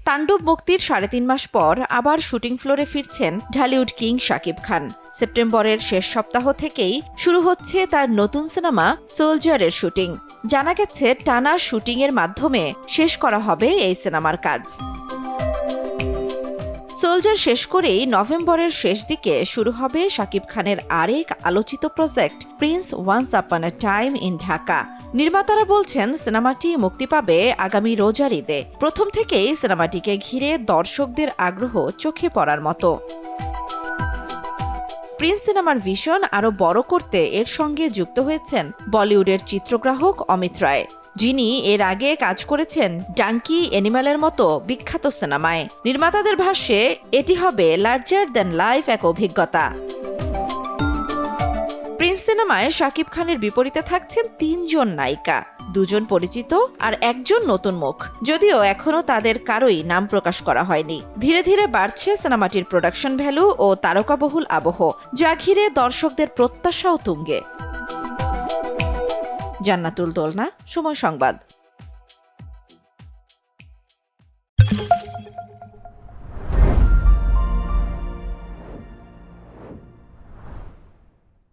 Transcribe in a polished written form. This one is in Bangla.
তাণ্ডব মুক্তির ৩.৫ মাস পর আবার শুটিং ফ্লোরে ফিরছেন ঢালিউড কিং শাকিব খান। সেপ্টেম্বরের শেষ সপ্তাহ থেকেই শুরু হচ্ছে তার নতুন সিনেমা সোলজারের শুটিং। জানা গেছে টানা শুটিংয়ের মাধ্যমে শেষ করা হবে এই সিনেমার কাজ। সোলজার শেষ করেই নভেম্বরের শেষ দিকে শুরু হবে শাকিব খানের আরেক আলোচিত project Prince once upon A time in Dhaka. নির্মাতারা বলছেন সিনেমাটি মুক্তি পাবে আগামী রোজার ঈদে। প্রথম থেকেই সিনেমাটিকে ঘিরে দর্শকদের আগ্রহ চোখে পড়ার মতো। প্রিন্স সিনেমার ভিশন আরও বড় করতে এর সঙ্গে যুক্ত হয়েছেন বলিউডের চিত্রগ্রাহক অমিত রায়, যিনি এর আগে কাজ করেছেন ডাঙ্কি অ্যানিমালের মতো বিখ্যাত সিনেমায়। নির্মাতাদের ভাষ্যে এটি হবে লার্জার দ্যান লাইফ এক অভিজ্ঞতা। প্রিন্স সিনেমায় শাকিব খানের বিপরীতে থাকছেন ৩ জন নায়িকা, 2 জন পরিচিত আর 1 জন নতুন মুখ। যদিও এখনও তাদের কারোই নাম প্রকাশ করা হয়নি। ধীরে ধীরে বাড়ছে সিনেমাটির প্রোডাকশন ভ্যালু ও তারকাবহুল আবহ, যা ঘিরে দর্শকদের প্রত্যাশাও তুঙ্গে। জান্নাতুল দোলনা, সময় সংবাদ।